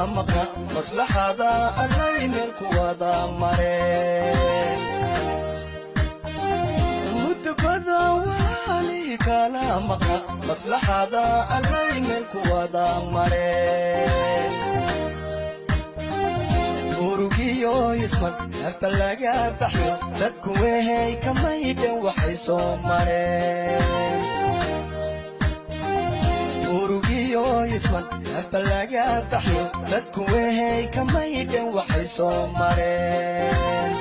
مقا مصلحة اللين الكوادة مرين مدبدا واني كلامك مصلحة اللين الكوادة مرين ورقيو يسمن أفبلغا بحيو لدكوهي كما يدن وحيسو مرين ورقيو يسمن أفبلغا بحيو لدكوهي كما يدن وحيسو مرين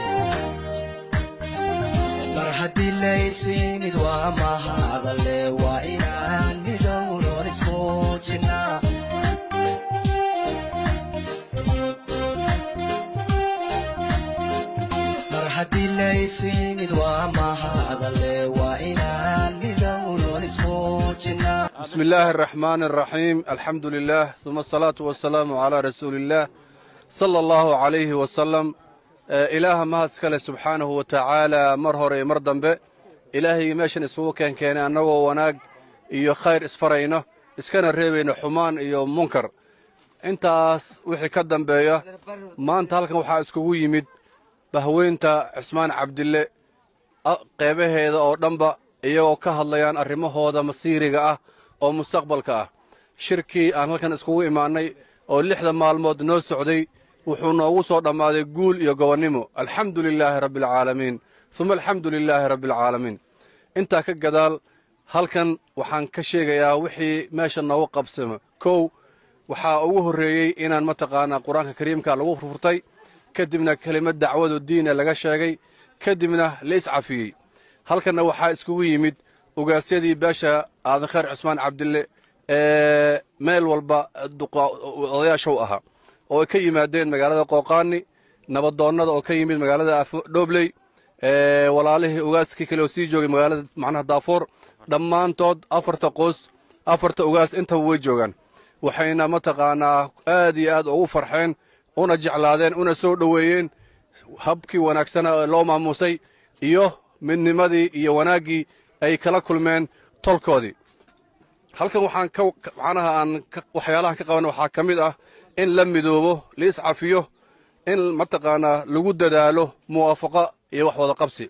مرحدي ليسي مدوا ما هذا اللي وإنان مدون اسمو جنا مرحدي ليسي مدوا ما هذا اللي وإنان مدون اسمو جنا. بسم الله الرحمن الرحيم. الحمد لله ثم الصلاة والسلام على رسول الله صلى الله عليه وسلم. إله ما هتسكله سبحانه وتعالى مرهور مردم به إلهي ماشن سووا كان أنه وناج إيو خير إسفرينه إسكان الريبين حمان إيو منكر أنت وحي كدم بيا ما أنت هلك وحا إسكو يمد بهوينتا عثمان عبد الله قيبه هذا أو دنبا إيو كهالليان الرمه هذا مصيري أو مستقبل شركي أنا هلك إسكو إيماني أو اللحظة مالمود نو سعودي وحنا وصل ما يقول يقوانمو الحمد لله رب العالمين ثم الحمد لله رب العالمين. انت كجدال هلكن وحان كشيغ يا وحي ماشي نو قبسمه كو وحا اوه هريي انان متقانا قرانka kariimka lagu furfurtay kadibna kelimad dacwad diin laga sheegay kadibna la iscafiyay halkana waxa isku yimid ogaasyadii baasha aadan khair Usmaan Cabdille meel walba odayaashu aha oo ka yimaadeen magaalada Qooqaani nabadoonnada oo ka yimid magaalada Dhobley walaalihii ogaaskii kale oo sii joogay magaalada macnaha Daafoor dhammaantood afarta qoys afarta ogaas inta way joogan waxayna mataqaanaa aad iyo aad ugu farxeen una jeclaadeen una soo dhaweeyeen habkii wanaagsan ee loo maamusay iyo midnimadii iyo wanaagii ay kala kulmeen tolkoodii halkan waxaan ka macnaha aan waxyaalaha ka qaban waxa kamid ah in la midoobo la iscafiyo in mataqaana lagu dadaalo muwaafaqo iyo wax wada qabsi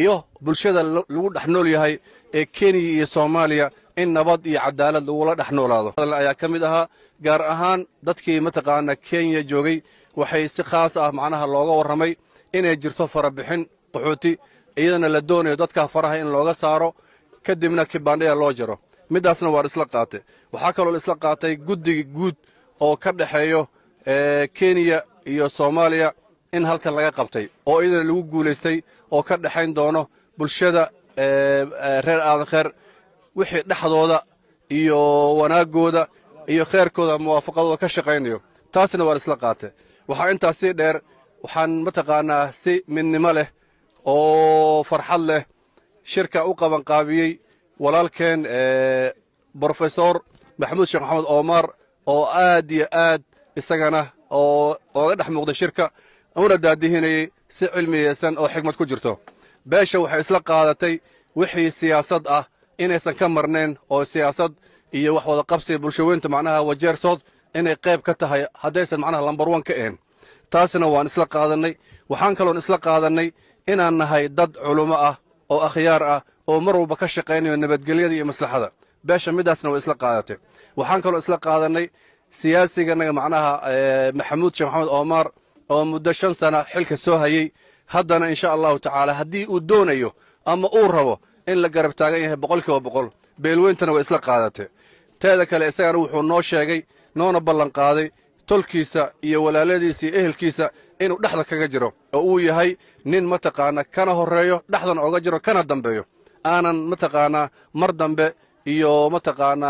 iyo bulshada lagu dhaxnool yahay ee Kenya iyo Soomaaliya in nabad iyo cadaalad lagu la dhaxnoolaado ayaa kamid aha gaar ahaan dadkii mataqaana Kenya joogay waxay si khaas ah macnaha looga waramay inay jirto farabixin qaxooti iyadana la doonayo dadka faraha in looga saaro kadibna kibaandaya loo jiro midaasna waa isla qaatay waxa kale oo isla qaatay guddiga guud oo ka dhaxeeyo Kenya iyo Soomaaliya in halkan laga qabtay oo idin lagu guuleystay oo ka dhaxayn doono bulshada reer aadan khair wixii dhaxdooda iyo wanaagooda iyo khayrkooda muwaafaqadooda ka shaqeynayo taasna waa isla qaatay waxa intaas si dheer waxaan mataqaanaa si midnimo leh oo farxad leh shirka u qaban qaabiyay walaalkeen Professor Maxamuud Sheekh Maxamed Omar oo aad iyo aad isagana oo oga dhex muuqda shirka una daadihinayay si cilmiyeysan oo xigmad ku jirto beesha waxay isla qaadatay wixii siyaasad ah inaysan ka marneen oo siyaasad iyo wax wada qabsi bulshooyinta macnaha wajeersood inay qayb ka tahay hadaysan macnaha lambar 1 ka ahayn taasina waan isla qaadanay waxaan kaloon isla qaadanay inaan nahay dad culimo ah oo akhyaar ah oo mar walba ka shaqeynayo nabadgelyada iyo maslaxada beesha midaasna way isla qaadatay waxaan kaloo isla qaadanay siyaasigana macnaha Maxamuud Sheekh Maxamed Omar oo muddo 5 sano xilka soo hayay haddana insha Allah ta'ala hadii uu doonayo ama uu rabo in la garab taagan yahay 100% beelweentana way isla qaadatay teeda kale isagana wuxuu noo sheegay noona ballan qaaday tolkiisa iyo walaaladiisa iyo ehelkiisa inuu dhaxda kaga jiro oo uu yahay nin mataqaana kana horeeyo dhaxdan oga jiro kana dambeeyo aanan mataqaana mar dambe iyo mataqaana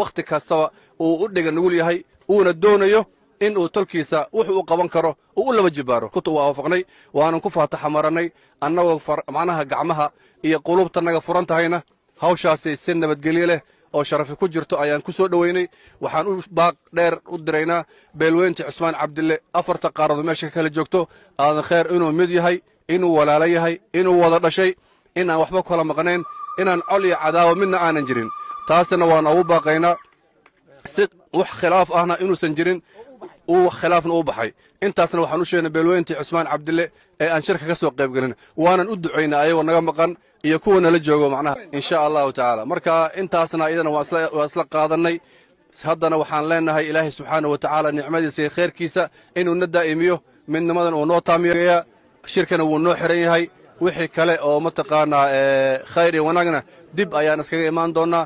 waqti kasta uu u dhigan nugul yahay uuna doonayo in uu tolkiisa wuxuu u qaban karo uu laba jibaaro ku waafaqnay waana ku faataxa maranay annagoo macnaha gacmaha iyo qulubtanaga furan tahayna hawshaasi si nabadgelyo leh oo sharafi ku jirto ayaan ku soo dhaweynay waxaan u baaq dheer u diraynaa beelweynta Usmaan Cabdille afarta qaarad meesha kala joogto aadan khair inuu mid yahay inuu walaalo yahay inuu wada dhashay in aan waxba kala maqneen in aan col iyo cadaawo midna aanan jirin taasna waan ugu baaqaynaa si wax khilaaf ahna inuusan jirin uu khilaafna u baxay intaasna waxaan u sheegnay beelweyntii Cusmaan Cabdille ee aan shirka ka soo qayb galin waanan u duceynaa ayagoo naga maqan iyo kuwa nala joogo macnaha insha Allah ta'ala marka intaasna iyadana waa isla qaadanay haddana waxaan leenahay Ilaahay subxaanahu wa ta'ala nicmadiisa iyo khayrkiisa inuu na daa'imiyo midnimadan uu noo taamiyo shirkana wuu noo xiran yahay wixii kale oo mataqaanaa khayr iyo wanaagna dib ayaan iskaga imaan doonaa